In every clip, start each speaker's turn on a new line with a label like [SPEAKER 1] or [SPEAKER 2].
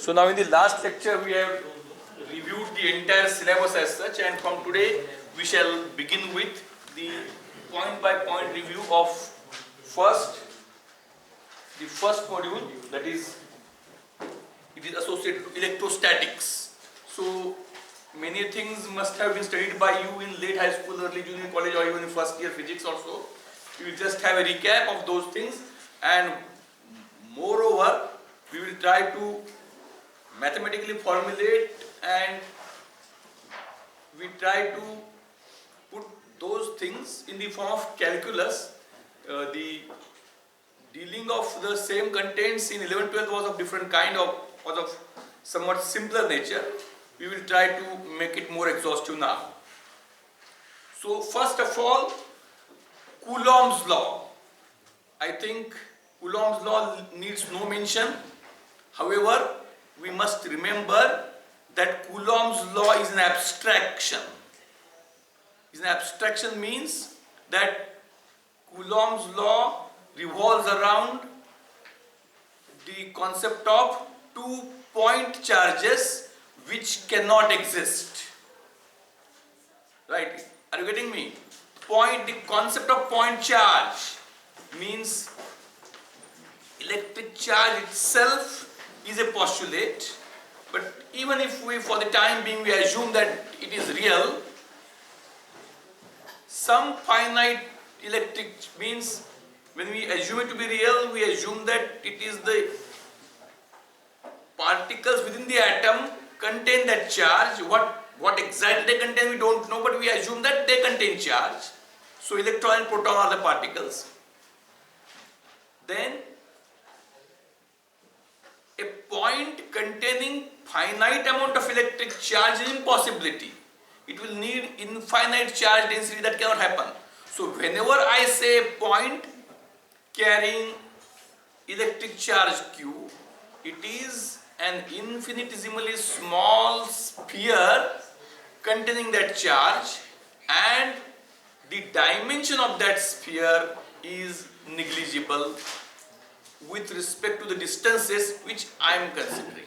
[SPEAKER 1] So now in the last lecture we have reviewed the entire syllabus as such, and from today we shall begin with the point by point review of the first module, that is it is associated to electrostatics. So many things must have been studied by you in late high school, early junior college, or even in first year physics also. We will just have a recap of those things, and moreover we will try to mathematically formulate, and we try to put those things in the form of calculus. The dealing of the same contents in 11th-12th was of different kind, was of somewhat simpler nature. We will try to make it more exhaustive now. So first of all, Coulomb's law. I think Coulomb's law needs no mention. However, we must remember that Coulomb's law is an abstraction. Abstraction means that Coulomb's law revolves around the concept of 2 point charges which cannot exist. Right? Are you getting me? The concept of point charge means electric charge itself is a postulate, but even if we, for the time being, we assume that it is real, some finite electric means when we assume it to be real, we assume that it is the particles within the atom contain that charge. What exactly they contain we don't know, but we assume that they contain charge. So electron and proton are the particles. Then a point containing finite amount of electric charge is impossibility. It will need infinite charge density. That cannot happen. So whenever I say a point carrying electric charge Q, it is an infinitesimally small sphere containing that charge, and the dimension of that sphere is negligible with respect to the distances which I am considering.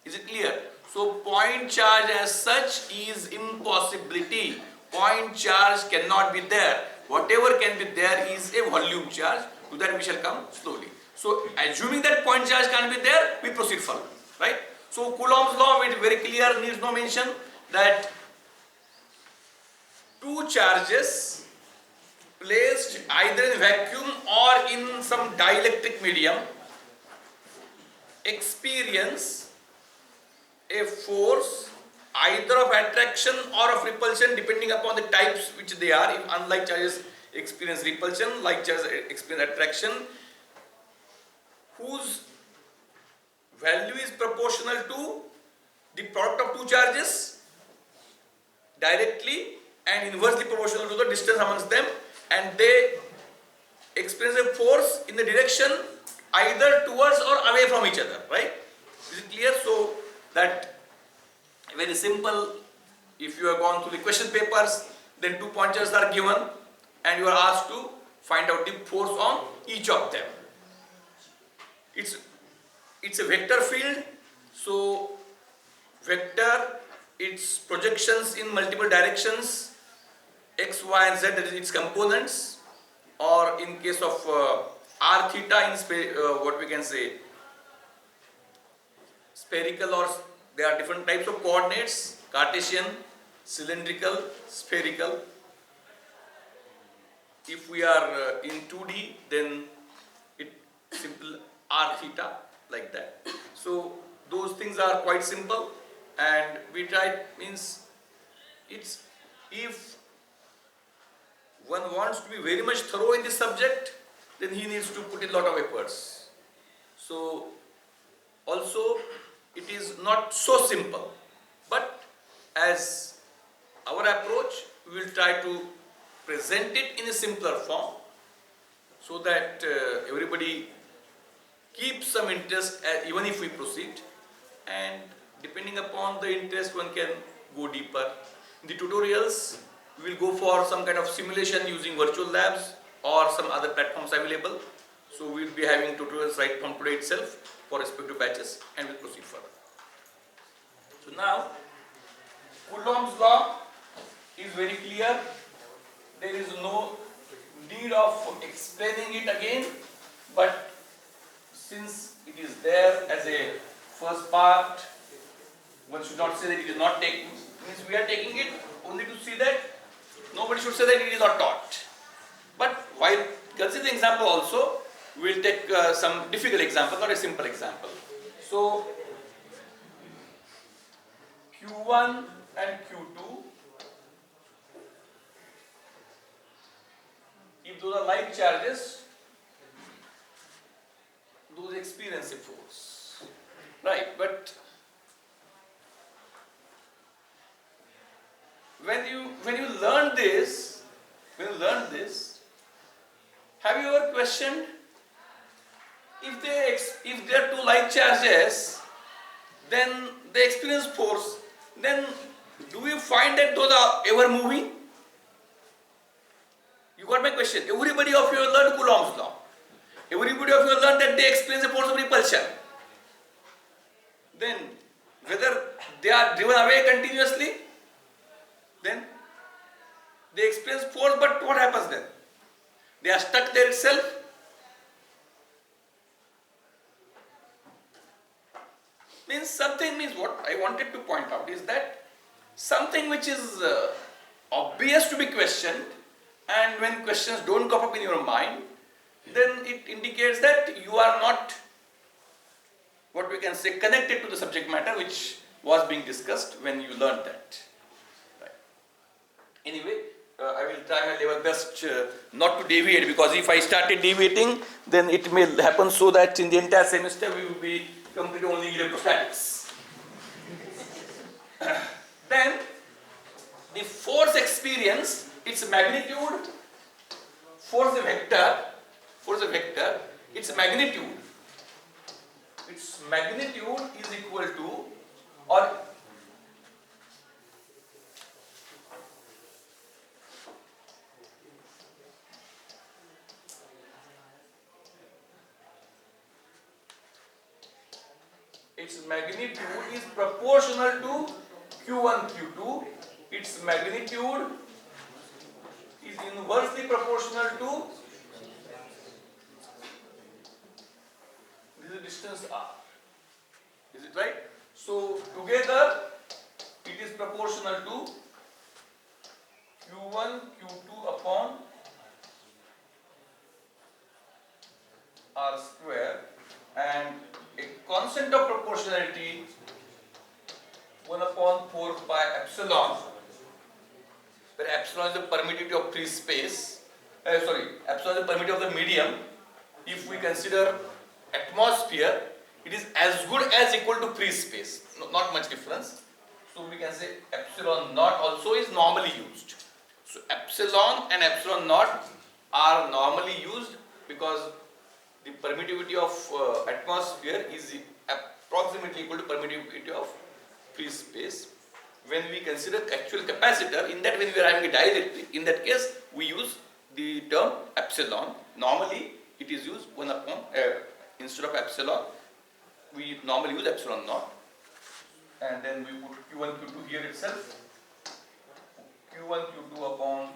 [SPEAKER 1] Is it clear? So point charge as such is impossibility. Point charge cannot be there. Whatever can be there is a volume charge. To that we shall come slowly. So assuming that point charge can't be there, we proceed further. Right? So Coulomb's law is very clear, needs no mention, that 2 charges placed either in vacuum or in some dielectric medium experience a force either of attraction or of repulsion depending upon the types which they are. If unlike charges experience repulsion, like charges experience attraction, whose value is proportional to the product of 2 charges directly and inversely proportional to the distance amongst them, and they experience a force in the direction either towards or away from each other. Right? Is it clear? So that very simple. If you have gone through the question papers, then 2 point charges are given and you are asked to find out the force on each of them. It's a vector field, so vector, its projections in multiple directions, x, y and z, that is its components, or in case of r theta in what we can say spherical, or there are different types of coordinates: Cartesian, cylindrical, spherical. If we are in 2D, then it simple r theta, like that. So those things are quite simple, and we try, means it's, if one wants to be very much thorough in this subject, then he needs to put in a lot of efforts. So also it is not so simple, but as our approach, we will try to present it in a simpler form so that everybody keeps some interest even if we proceed, and depending upon the interest one can go deeper. In the tutorials, we will go for some kind of simulation using virtual labs or some other platforms available. So we will be having tutorials right from today itself for respective batches, and we'll proceed further. So now, Coulomb's law is very clear. There is no need of explaining it again, but since it is there as a first part, one should not say that it is not taken. Means we are taking it only to see that nobody should say that it is not taught. But while considering example also, we will take some difficult example, not a simple example. So Q1 and Q2, if those are like charges, those experience a force, right? But when you learn this, have you ever questioned if there are two like charges, then they experience force, then do we find that those are ever moving? You got my question. Everybody of you learned Coulomb's law. Everybody of you learned that they experience the force of repulsion. Then whether they are driven away continuously, then they experience force, but what happens then? They are stuck there itself. Means what I wanted to point out is that something which is obvious to be questioned, and when questions don't come up in your mind, then it indicates that you are not, what we can say, connected to the subject matter which was being discussed when you learned that. Right. Anyway, I will try my level best not to deviate, because if I started deviating, then it may happen so that in the entire semester we will be completing only electrostatics. Then the force experience, its magnitude, force a vector, its magnitude is equal to, or its magnitude is proportional to Q1, Q2. Its magnitude is inversely proportional to this distance r. Is it right? So together it is proportional to Q1, Q2 upon r square, and a constant of proportionality 1 upon 4 pi epsilon, where epsilon is the permittivity of free space, epsilon is the permittivity of the medium. If we consider atmosphere, it is as good as equal to free space, not much difference. So we can say epsilon naught also is normally used. So epsilon and epsilon naught are normally used because the permittivity of atmosphere is approximately equal to permittivity of free space. When we consider actual capacitor, in that when we are having a dielectric, in that case we use the term epsilon. Normally it is used 1 upon, instead of epsilon, we normally use epsilon naught. And then we put Q1, Q2 here itself. Q1, Q2 upon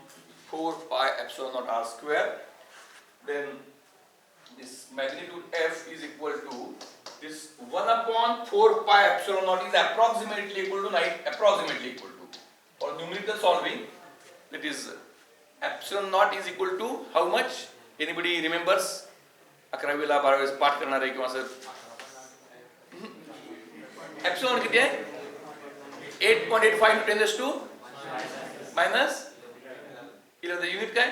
[SPEAKER 1] 4 pi epsilon naught r square. Then this magnitude F is equal to this 1 upon 4 pi epsilon naught is approximately equal to, or numerical solving, that is epsilon naught is equal to how much? Anybody remembers? 11वीला 12वीला पाठ करना रहे क्यों sir? epsilon कितने हैं? 8.85 to 10 to minus 11, unit का है?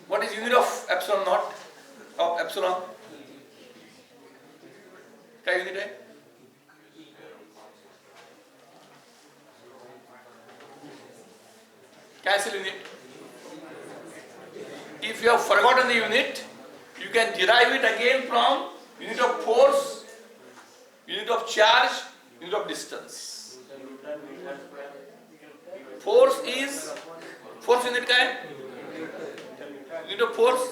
[SPEAKER 1] What is unit of epsilon naught? Of epsilon? क्या unit है? Cancel unit. If you have forgotten the unit, you can derive it again from unit of force, unit of charge, unit of distance. Force unit क्या है? Unit of force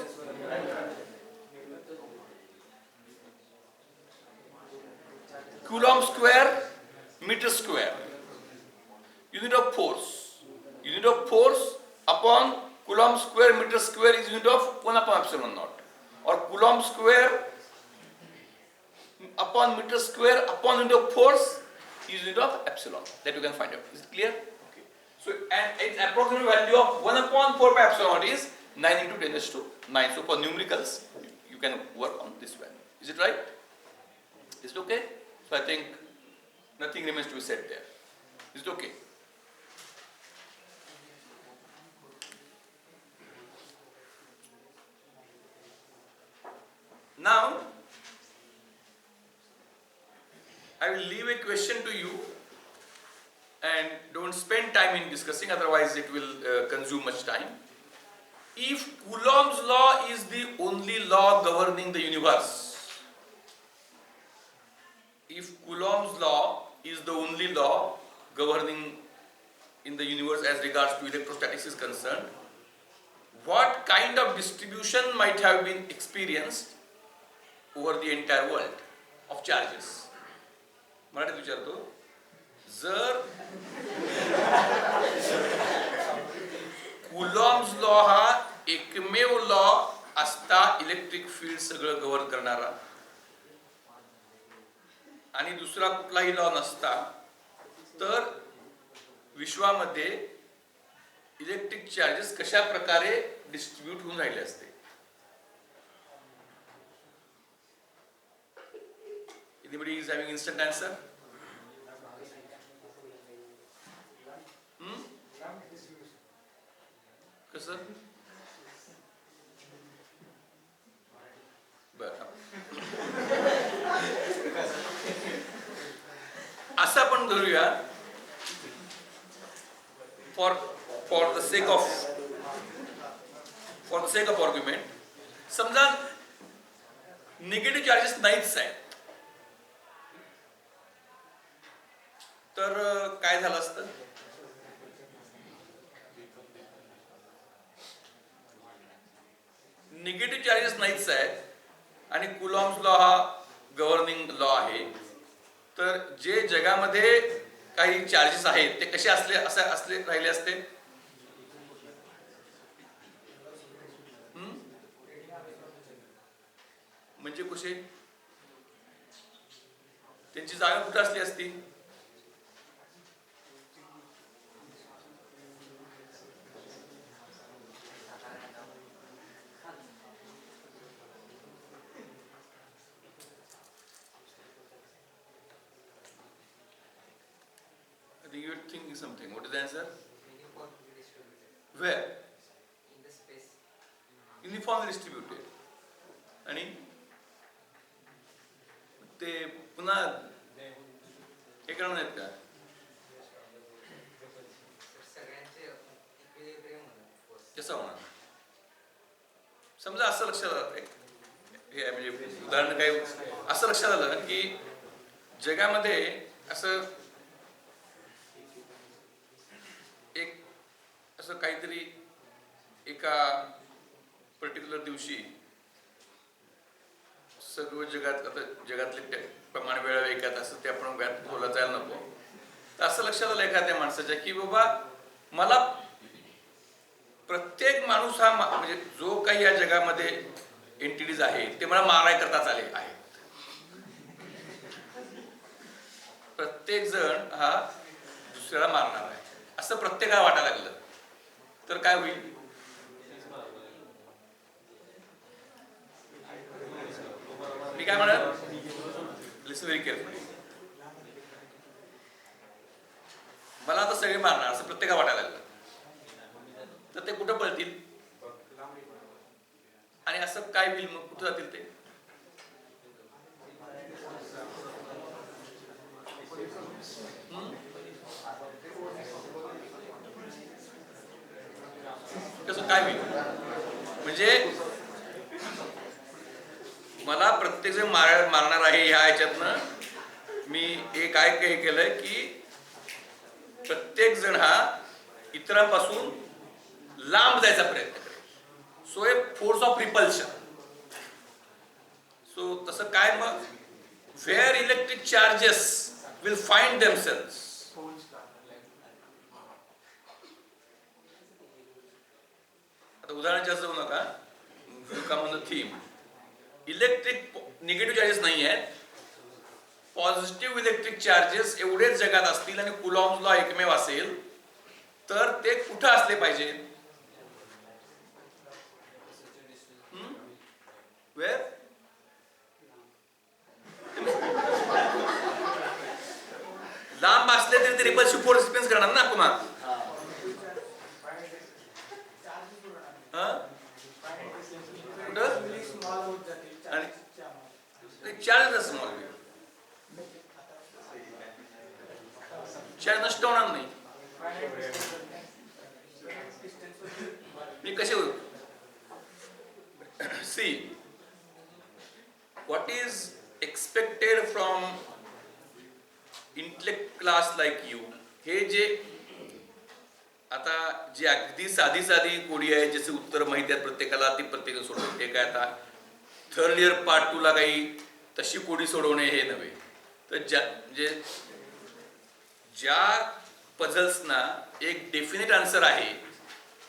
[SPEAKER 1] Coulomb square meter square. Unit of force. Unit of force upon Coulomb square meter square is unit of 1 upon epsilon naught. Or Coulomb square upon meter square upon unit of force is unit of epsilon. That you can find out. Is it clear? Okay. So, and its approximate value of 1 upon 4 pi epsilon naught is 9 into 10 raised to 9. So, for numericals, you can work on this value. Is it right? Is it okay? So, I think nothing remains to be said there. Is it okay? Now, I will leave a question to you and don't spend time in discussing, otherwise it will consume much time. If Coulomb's law is the only law governing the universe, if Coulomb's law is the only law governing in the universe as regards to electrostatics is concerned, what kind of distribution might have been experienced over the entire world of charges? मराठीत विचारतो, जर Coulomb's law हा एकमेव law असता electric field सगळं govern करणारा आणि दुसरा कुठलाही लॉ नसता, तर विश्वामध्ये इलेक्ट्रिक चार्जेस कशा प्रकारे डिस्ट्रीब्यूट होऊन राहिले असते? Anybody is having instant answer? कसं? बरं. असं आपण धरूया, for the sake of argument, समजा निगेटिव्ह चार्जेस नाहीच आहेत, तर काय झालं असतं? निगेटिव्ह चार्जेस नाहीच आहेत आणि कुलॉम्स लॉ हा गव्हर्निंग लॉ आहे, तर जे जगामध्ये काही चार्जेस आहेत ते कसे असले राहिले असते? म्हणजे कसे? त्यांची जागा कुठे असली असती? You are thinking something. What is the answer?
[SPEAKER 2] Uniformly distributed.
[SPEAKER 1] Where?
[SPEAKER 2] In the space.
[SPEAKER 1] Uniformly distributed. आणि ते पुन्हा हे करणार नाहीत का?
[SPEAKER 2] सगळ्यांचे इक्विलिब्रियम होणार.
[SPEAKER 1] कसं होणार? समजा असं लक्षात आलं, हे म्हणजे उदाहरण काही असं लक्षात आलं की जगामध्ये असं असं काहीतरी एका पर्टिक्युलर दिवशी सर्व जगातले प्रमाण वेळा वेगात असं ते आपण बोला जायला नको, तर असं लक्षात आलं एखाद्या माणसाच्या की बाबा मला प्रत्येक माणूस हा म्हणजे जो काही या जगामध्ये एंटिटीज आहे ते मला माराय करताच आले आहेत. प्रत्येक जण हा दुसऱ्याला मारणार आहे असं प्रत्येकाला वाटायला लागलं, तर काय होईल? मी काय म्हणत, लिसन व्हेरी केअरफुली, मला आता सगळे मारणार असं प्रत्येकाला वाटायला लागलं, तर ते कुठं पळतील? आणि असं काय होईल मग? कुठं जातील ते? कसं काय होईल? म्हणजे मला प्रत्येक जण मारणार आहे ह्या ह्याच्यातनं मी एक हे केलंय की प्रत्येक जण हा इतरांपासून लांब जायचा प्रयत्न करेल. सो ए फोर्स ऑफ रिपल्शन. सो तसं काय मग where electric charges will find themselves. आता उदाहरणाच्या जाऊ नका, come on the theme. Electric negative charges नाही आहेत, पॉझिटिव्ह इलेक्ट्रिक चार्जेस एवढेच जगात असतील आणि कुलॉम्स लॉ एकमेव असेल, तर ते कुठं असले पाहिजे? वेअर? लांब असले तरी ते रिपल्सिव्ह फोर्स एक्सपिरियन्स करणार ना पुन्हा. कुठं? आणि चार्ज स्मॉल चार्ज नष्ट होणार नाही. मी कसे होईल? सी, what is expected from intellect class like you, हे जे आता जी अगदी साधी साधी कोडी आहे, ज्याचे उत्तर माहिती आहेत प्रत्येकाला, ती प्रत्येकाला सोडवते. ते काय आता थर्ड इयर पार्ट 2 ला काही तशी कोडी सोडवणे हे नव्हे, तर ज्या पझल्सना एक डेफिनेट आन्सर आहे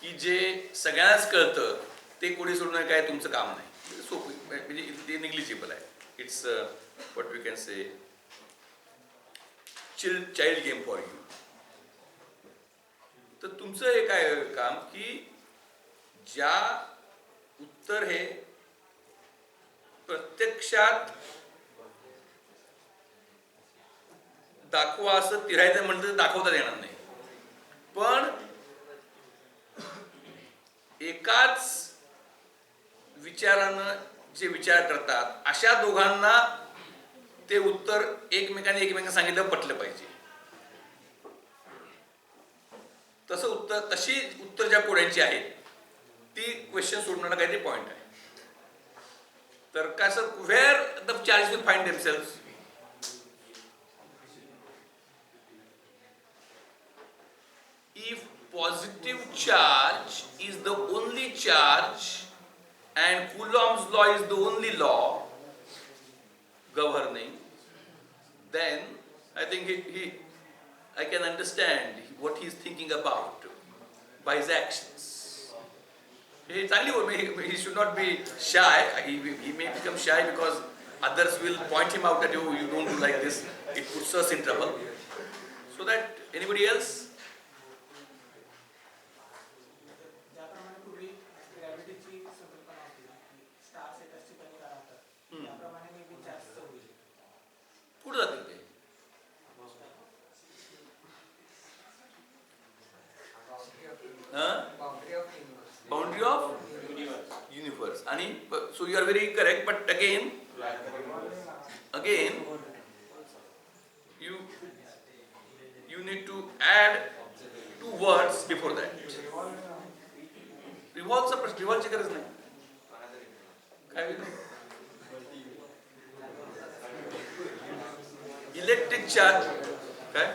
[SPEAKER 1] की जे सगळ्यांनाच कळतं, ते कोडी सोडवणं काय तुमचं काम नाही. सोपं म्हणजे ते निग्लिजिबल आहे. It's what we can say child game for you. तर तुमचं हे काय काम की ज्या उत्तर हे प्रत्यक्षात दाखवा असं तिरायचं म्हटलं तर दाखवता येणार नाही, पण एकाच विचारानं जे विचार करतात अशा दोघांना ते उत्तर एकमेकांना सांगितलं पटलं पाहिजे. तशी उत्तर ज्या कोड्यांची आहेत ती क्वेश्चन सोडण्याला काहीतरी पॉइंट आहे. तर काय sir, where the charges will find themselves? If positive charge is the only charge and Coulomb's law is the only law governing, then I think I can understand what he is thinking about by his actions. He should not be shy. He may become shy because others will point him out that you don't do like this. It puts us in trouble. So that anybody else? कुठं जातील ते? Boundary of universe. आणि so you are very correct, but again you need to add 2 words before that. रिव्हॉल्वची गरज नाही. काय electric charge काय?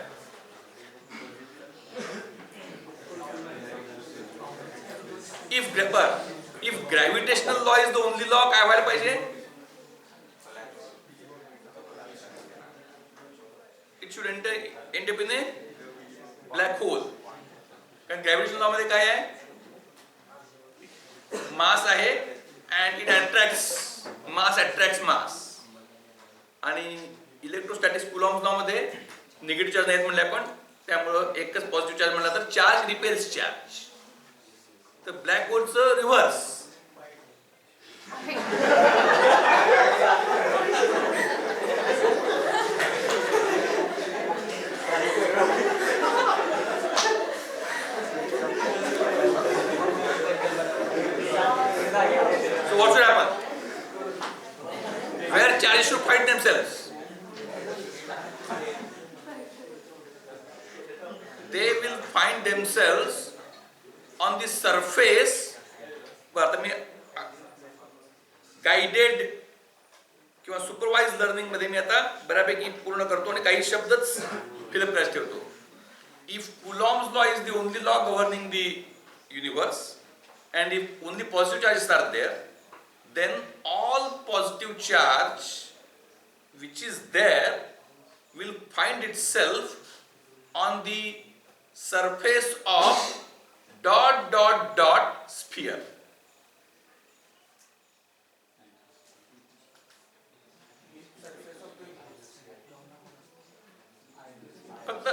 [SPEAKER 1] If gravitational law is the only law, काय व्हायला पाहिजे? It should end up in a black hole. कारण gravitational law मध्ये काय आहे? मास आहे and it attracts mass. आणि इलेक्ट्रोस्टॅटिक्स कुलॉम्स लॉ मध्ये निगेटिव्ह चार्ज नाहीत म्हणले आपण, त्यामुळं एकच पॉझिटिव्ह चार्ज म्हणला तर चार्ज रिपेल्स चार्ज. तर ब्लॅक होलचं reverse. So what should happen? Where charges should find themselves? They will find themselves on the surface. आता मी गाइडेड किंवा सुपरवाइज लर्निंग मध्ये मी आता बऱ्यापैकी पूर्ण करतो आणि काही शब्दच फिलअप करायला ठेवतो. If Coulomb's law is the only law governing the universe, and if only positive charges are there, then all positive charge which is there will find itself on the surface of dot dot dot sphere. फक्त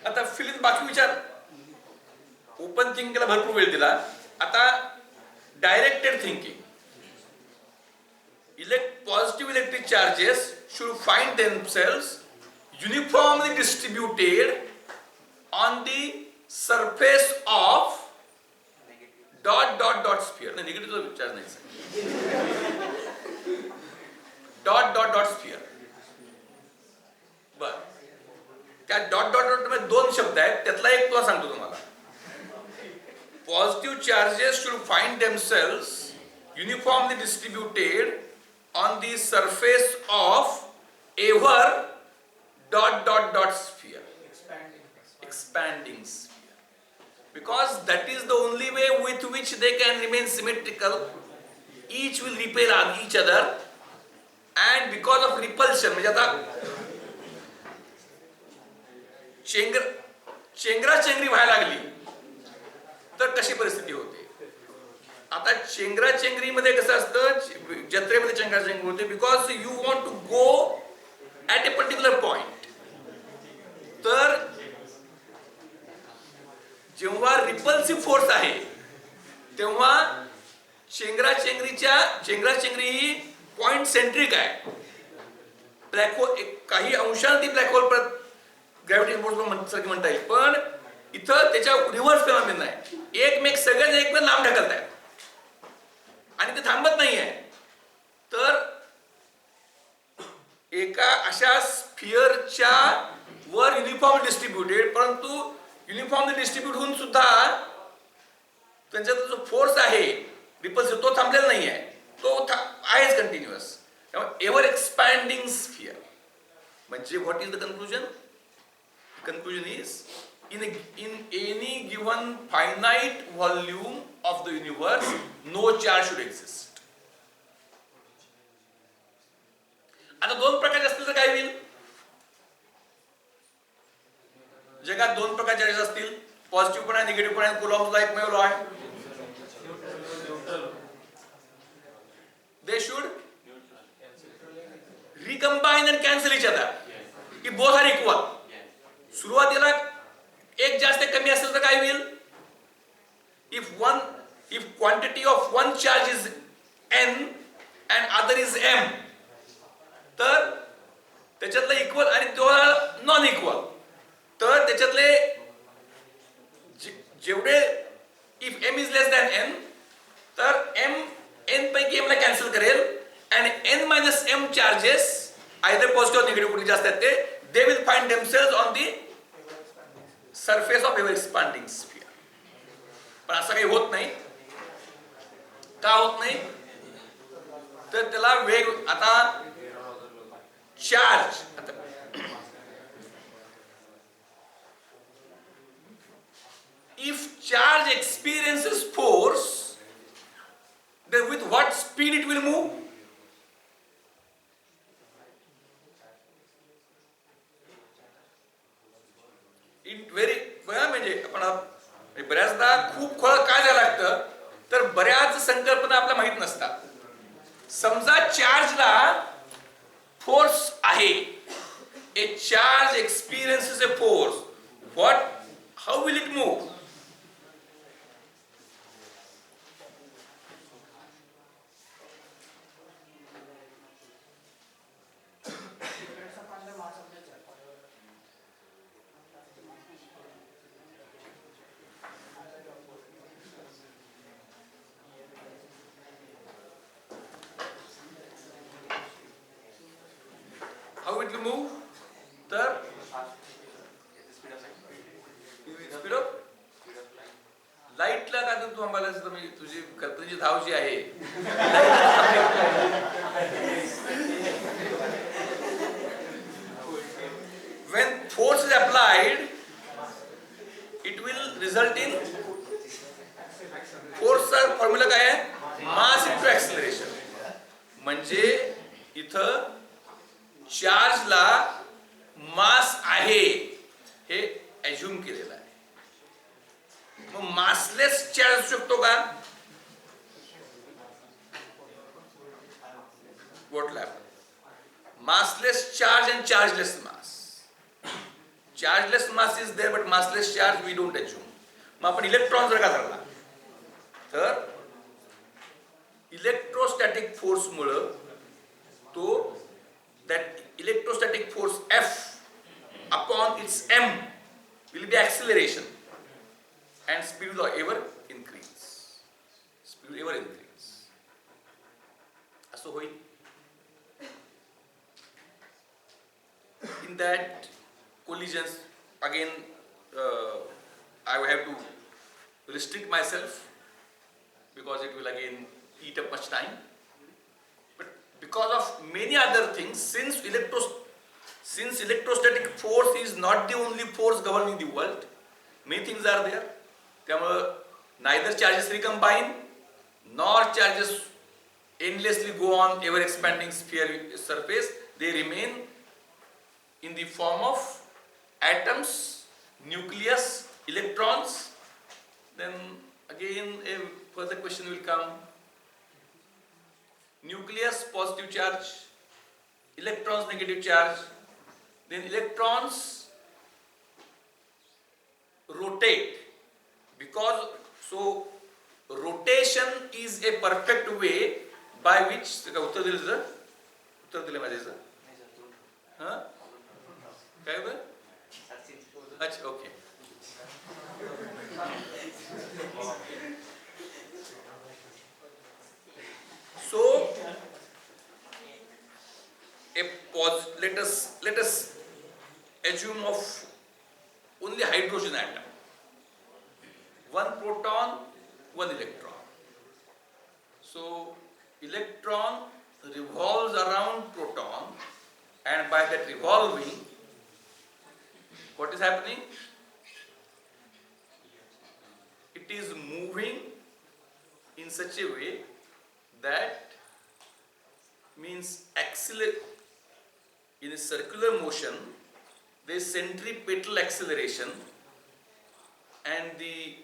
[SPEAKER 1] आता filling बाकी विचार open थिंकिंगला भरपूर वेळ दिला. आता directed thinking. Positive electric charges should find themselves uniformly distributed on the surface of dot dot dot sphere. नाही, negative charge नाही. Dot dot dot sphere. बर, त्या डॉट डॉट डॉट मध्ये दोन शब्द आहेत, त्यातला एक तो सांगतो तुम्हाला. Positive charges should find themselves uniformly distributed on the surface of ever dot dot dot sphere. Expanding sphere. Because that is the only way with which they can remain symmetrical. Each will repel on each other, and because of repulsion, म्हणजे आता चेंगरा चेंगरी व्हायला लागली तर कशी परिस्थिती होते. आता चेंगरा चेंगरी मध्ये कसं असतं, जत्रेमध्ये चेंगरा चेंगरी होते because you want to go at a particular point. तर जेव्हा रिपल्सिव्ह फोर्स आहे तेव्हा चेंगरा चेंगरी ही पॉइंट सेंट्रिक आहे. ब्लॅक होल काही अंशाने ती ब्लॅक होल ग्रॅव्हिटी फोर्स सारखी म्हणता येईल, पण इथं त्याच्या रिव्हर्स फिनॉमिना आहे. एकमेक सगळ्यांना एकमेक लांब ढकलत आहे आणि ते थांबत नाहीये. तर एका अशा स्फिअरच्या वर युनिफॉर्म डिस्ट्रीब्युटेड, परंतु युनिफॉर्मली डिस्ट्रीब्यूट होऊन सुद्धा त्यांच्यात जो फोर्स आहे रिपल्सिव्ह तो थांबलेला नाही आहे, तो आहेच कंटिन्युअस. त्यामुळे एव्हर एक्सपॅन्डिंग स्फिअर. म्हणजे what is the conclusion? Conclusion is in any given finite volume of the universe no charge should exist. आता दोन प्रकारचे असतील तर काय होईल? जगात दोन प्रकारचे चार्जेस असतील, पॉझिटिव्ह पण आहे, निगेटिव्ह पण आहे. कुलॉम्बचा एकमेव लॉ आहे. They should recombine and cancel each other. If both are equal. सुरुवातीला एक जास्त कमी असेल तर काय होईल? if quantity of one charge is n and other is m, तर त्याच्यातलं इक्वल आणि तो नॉन इक्वल. तर त्याच्यातले जेवढे if m is less than n, तर m n पैकी m ला कॅन्सल करेल आणि n minus m charges either positive or negative कुठे जास्त आहेत ते they will find themselves on the surface of ever expanding sphere. पण असं काही होत नाही. का होत नाही? तर त्याला वेग. आता charge, if charge experiences force, then with what speed it will move? म्हणजे आपण बऱ्याचदा खूप खोल काय द्यायला लागतं, तर बऱ्याच संकल्पना आपल्याला माहित नसतात. समजा चार्जला फोर्स आहे, ए charge experiences a force, what, how will it move? How it will move? तर स्पीड ऑफ लाईटला काय तू आम्हाला तुझी कल्पनेची धाव जी आहे when force is applied it will result in force चा फॉर्म्युला काय आहे? Mass into acceleration. म्हणजे इथं चार्जला मास आहे हे अज्युम केलेलं आहे. मग मासलेस चार्ज असू शकतो का? What happened? Massless charge and chargeless mass. Chargeless mass is there, but massless charge we don't assume. मग आपण इलेक्ट्रॉन जर का धरला तर इलेक्ट्रोस्टॅटिक फोर्स मुळे तो that electrostatic force F upon its m will be acceleration and speed will ever increase. Speed will ever increase. असं होईल. In that collisions, again, I will have to restrict myself because it will again eat up much time. But because of many other things, since electrostatic force is not the only force governing the world, many things are there. त्यामुळे neither charges recombine nor charges endlessly go on ever expanding sphere surface. They remain in the form of atoms, nucleus, electrons. Then again a further question will come. Nucleus positive charge, electrons negative charge. Then electrons rotate because so rotation is a perfect way by which उत्तर दिलं माझ्याचं हां काय बरं? अच्छा okay. So let us assume of only hydrogen atom, one proton, one electron. So electron revolves around proton, and by that revolving, what is happening? It is moving in such a way that means in a circular motion there is centripetal acceleration, and the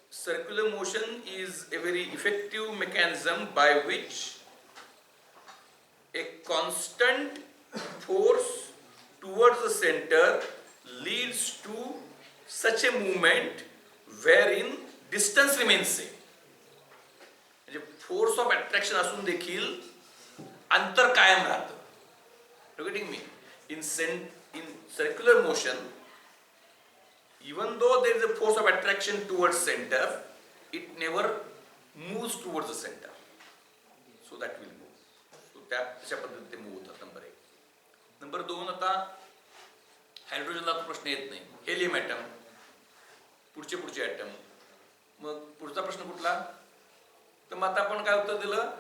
[SPEAKER 1] circular motion is a very effective mechanism by which a constant force towards the center leads to such a movement wherein distance remains same. म्हणजे force of attraction असून देखील अंतर कायम राहतं. You getting me? In circular motion, even though there is a force of attraction towards center, it never moves towards the center. So that will move. So त्याच्या पद्धतीने ते move होतात. Number 1. Number 2, आता हायड्रोजनला प्रश्न येत नाही. हेलियम ॲटम, पुढचे atom. मग पुढचा प्रश्न कुठला? तर मग आता आपण काय उत्तर दिलं?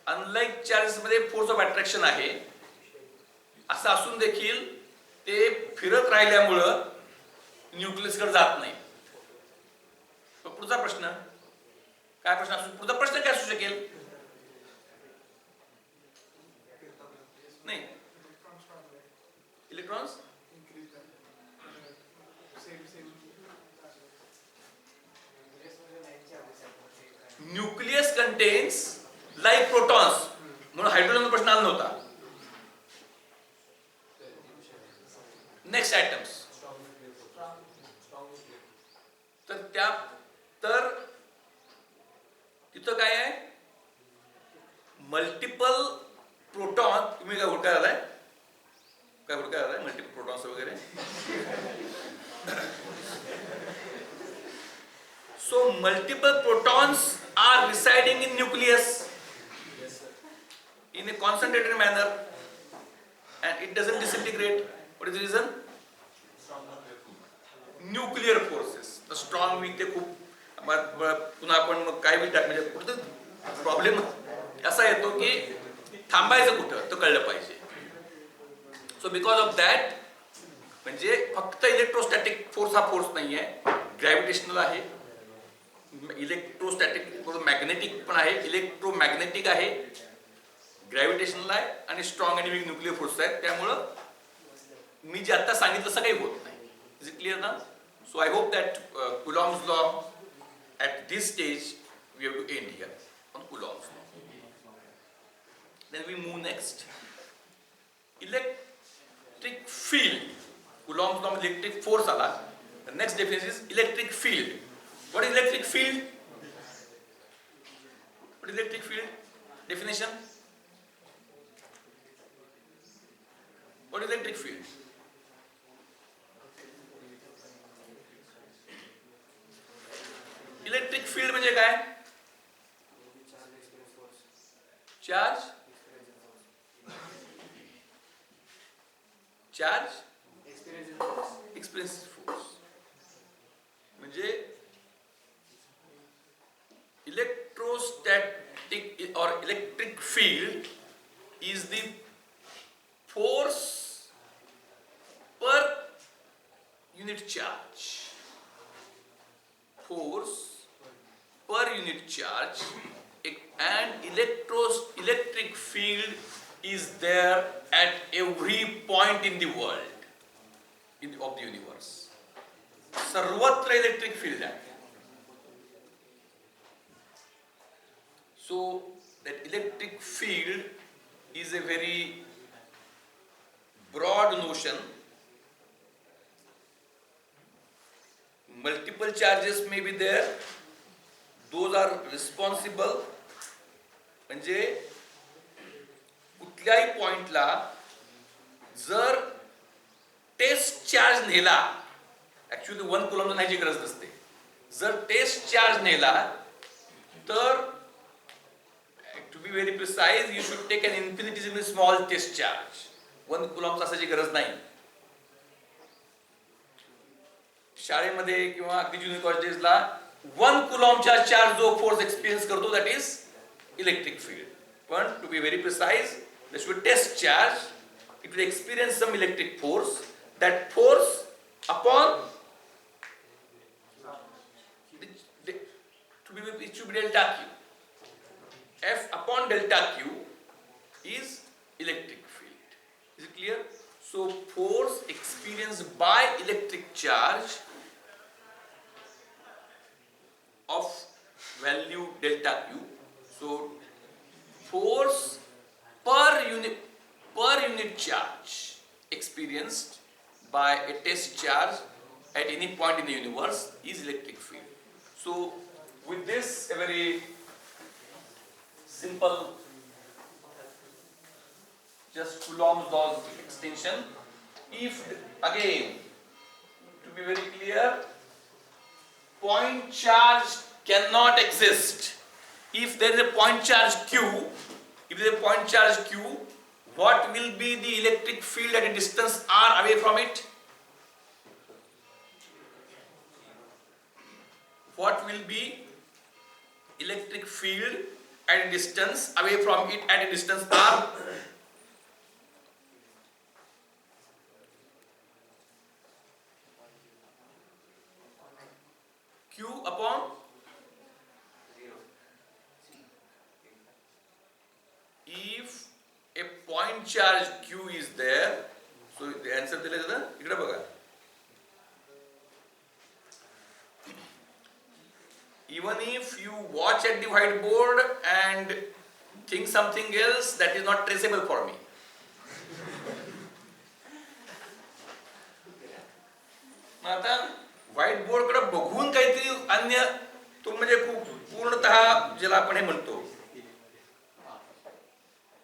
[SPEAKER 1] अनलाईक चार्जेसमध्ये फोर्स ऑफ अट्रॅक्शन आहे असं असून देखील ते फिरत राहिल्यामुळं न्यूक्लियसकडे जात नाही. पुढचा प्रश्न काय प्रश्न असू? पुढचा प्रश्न काय असू शकेल? नाही electrons nucleus contains like protons म्हणून हायड्रोजनचा प्रश्न आला नव्हता. नेक्स्ट ॲटम्स तर तिथं काय आहे? Multiple proton. तुम्ही काय हुडकाय आलाय? मल्टिपल प्रोटॉन्स वगैरे. So multiple protons are residing in nucleus in a concentrated manner, and it doesn't disintegrate. What is the reason? Nuclear forces. The strong weak ते खूप पुन्हा आपण मग काय बी म्हणजे कुठं प्रॉब्लेम असा येतो की थांबायचं कुठं तर कळलं पाहिजे. सो बिकॉज ऑफ दॅट म्हणजे फक्त इलेक्ट्रोस्टॅटिक फोर्स हा फोर्स नाही आहे, ग्रॅव्हिटेशनल आहे. इलेक्ट्रोस्टॅटिक मॅग्नेटिक पण आहे, इलेक्ट्रोमॅग्नेटिक आहे, ग्रॅव्हिटेशनल आहे आणि स्ट्रॉंग आणि वीक न्यूक्लिअर फोर्स आहे. त्यामुळं मी जे आता सांगितलं तसं काही होत नाही. इज इट क्लिअर ना? So I hope that Coulomb's law at this stage we have to end here on Coulomb's law. Then we move next. Electric field. Coulomb's law electric force ala. The next definition is electric field. What is electric field? What is electric field? Definition? What is electric field? Electric field म्हणजे काय? Charge experience force म्हणजे electrostatic और electric field is the force per unit charge. Force per unit charge, and electric field is there at every point in the world of the universe. सर्वत्र electric field आहे. So that electric field is a very broad notion. Multiple charges may be there. Those are responsible. म्हणजे कुठल्याही पॉइंटला जर test charge नेला, actually 1 coulomb न्यायची गरज नसते. जर टेस्ट चार्ज नेला तर to be very precise you should take an infinitesimally small test charge. 1 coulomb असायची गरज नाही. शाळेमध्ये किंवा अगदी ज्युनियर कॉलेजेसला 1 कुलॉम्बचा चार्ज जो फोर्स एक्सपिरियन्स करतो दॅट इज इलेक्ट्रिक फील्ड. पण to be very precise this will test charge, it will experience some electric force. That force upon it should be delta Q. F upon delta Q is electric field. Is it clear? So force experienced by electric charge of value delta Q. So force per unit charge experienced by a test charge at any point in the universe is electric field. So with this, a very simple, just Coulomb's law's extension. If again, to be very clear, point charge cannot exist. If there is a point charge Q, what will be the electric field at a distance r away from it? What will be electric field at a distance away from it at a distance r? Q upon
[SPEAKER 2] 0.
[SPEAKER 1] if a point charge Q is there, so the answer दिले ना इकडे बघा. Even if you watch at the whiteboard and think something else, that is not traceable for me. आता white board कडे बघून काहीतरी अन्य तो म्हणजे खूप पूर्णतः ज्याला आपण हे म्हणतो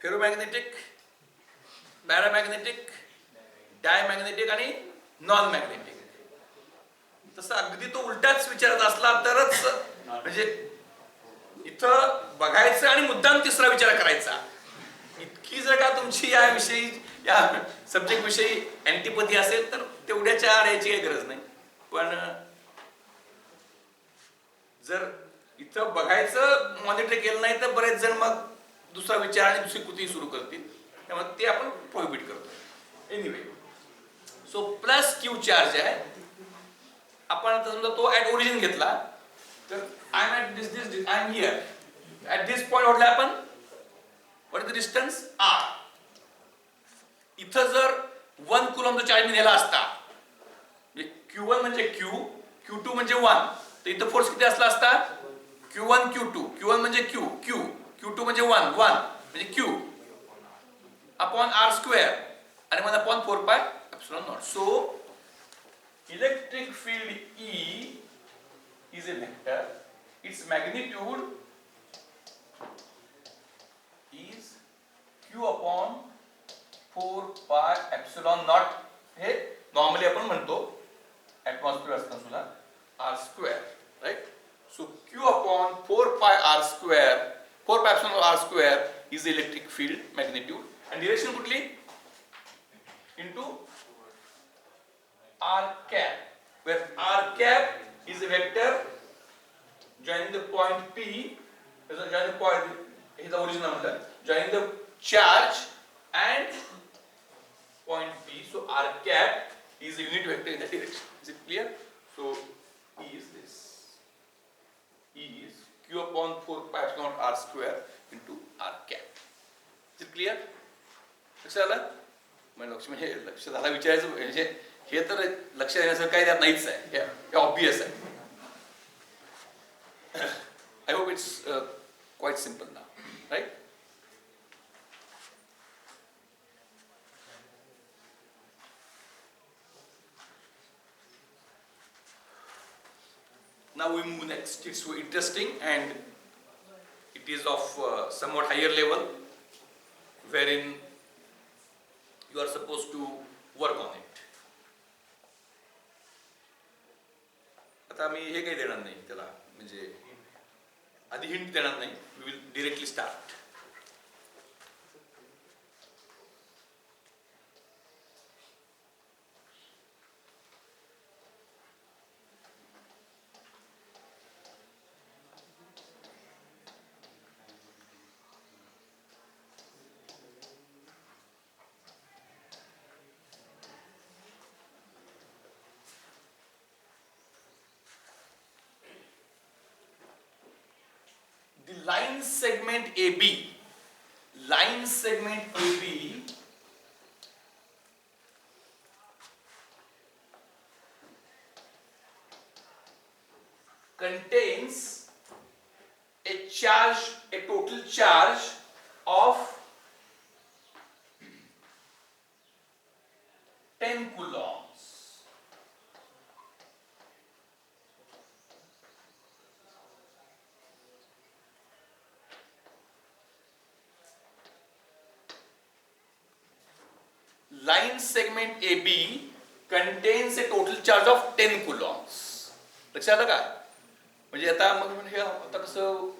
[SPEAKER 1] फेरोमॅग्नेटिक, पॅरामॅग्नेटिक, डायमॅग्नेटिक आणि नॉन मॅग्नेटिक. तसं अगदी तो उलटाच विचारत असला तरच म्हणजे इथं बघायचं आणि मुद्दाम तिसरा विचार करायचा. इतकी जर का तुमची याविषयी या सब्जेक्ट विषयी अँटिपथी असेल तर तेवढ्याच्या आड यायची काही गरज नाही. पण जर इथं बघायचं मॉनिटर केलं नाही तर बरेच जण मग दुसरा विचार आणि दुसरी कृती सुरू करतील. त्यामुळे ते आपण प्रोहिबिट करतो. Anyway, so plus Q charge आहे. आपण आता समजा तो ऍट ओरिजिन घेतला तर I'm at this, I'm here. At this point what will happen? What is the distance? R. इथं जर 1 कुलॉम जो चार्ज मी नेला असता, Q1 म्हणजे Q, Q2 म्हणजे 1, तर इथं फोर्स किती असला असता? Q1 Q2, Q1 म्हणजे Q, Q2 म्हणजे 1 म्हणजे Q upon R square आणि 1 upon 4 pi epsilon naught. So electric field E is a vector. Its magnitude is Q upon 4 pi epsilon naught. Hey normally आपण म्हणतो atmosphere असताना सुद्धा R square, right? So Q upon 4 pi R square, 4 pi epsilon R square is the electric field magnitude. And direction कुठली? Into R cap, where R cap is a vector joining the point P, joining the point, is the original number, joining the charge and point P. So R cap is a unit vector in that direction. Is it clear? So E is this. E is Q upon 4 pi epsilon R square into R cap. Is it clear? लक्षात आलं? म्हणजे लक्ष झाला विचारायचं म्हणजे हे तर लक्ष देण्याचं काही त्यात नाहीच आहे, हे ऑब्वियस आहे. I hope it's quite simple now, right? Now we move next. It's so interesting and it is of somewhat higher level, wherein you are supposed to work on it. आता मी हे काही देणार नाही त्याला, म्हणजे आधी हिंट देणार नाही. We will directly start. The line segment AB contains a total charge of 10 coulombs. Line segment AB contains a total charge of 10 coulombs. लक्षात आलं का? म्हणजे आता मग हे आता कसं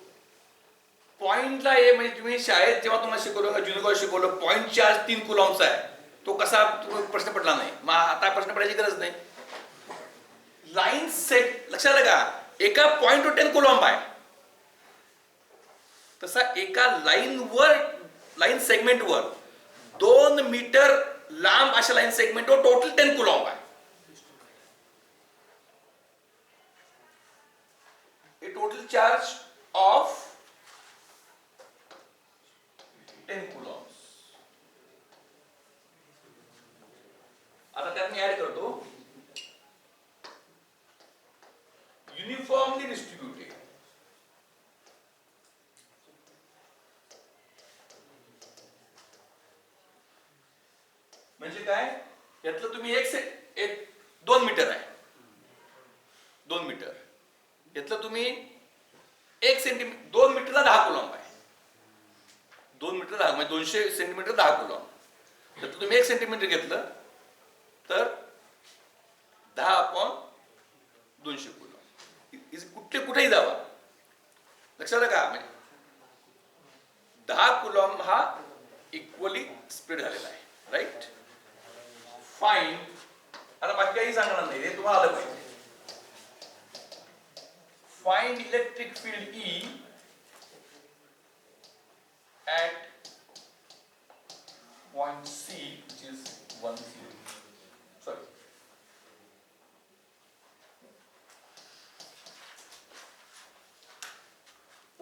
[SPEAKER 1] पॉइंटला आहे, म्हणजे तुम्ही शाळेत जेव्हा तुम्हाला शिकवलं, ज्युनियर कॉलेज शिकवलं, पॉइंट चार्ज 3 कुलॉम्बचा आहे, तो कसा प्रश्न पडला नाही. मग आता प्रश्न पडायची गरज नाही. लाईन सेट लक्षात आलं का? एका पॉइंटवर 10 कुलॉम्ब आहे, तसा एका लाईन सेगमेंटवर 2 मीटर लांब अशा लाईन सेगमेंटवर टोटल 10 कुलॉम्ब आहे. A total charge of 10 coulombs. आता त्यात मी ऍड करतो युनिफॉर्मली डिस्ट्रीब्युटेड. म्हणजे काय? यातलं तुम्ही एक 2 मीटर आहे, 2 मीटर यातलं तुम्ही 1 सेंटीमीटर, 2 मीटरला 10 कुलॉम्ब आहे, 2 मीटर 10 म्हणजे 200 सेंटीमीटर 10 कुलॉम्ब. तर तुम्ही 1 सेंटीमीटर घेतलं तर 10/200 कुलॉम्ब. कुठेही जावा, लक्षात आलं का? म्हणजे 10 कुलॉम्ब हा इक्वली स्प्रेड झालेला आहे, राईट? फाईन. आता बाकी काही सांगणार नाही, हे तुम्हाला आलं पाहिजे. Find electric field E at point C, which is 1 0. Sorry.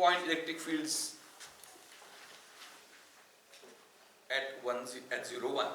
[SPEAKER 1] point electric fields at 0, 1.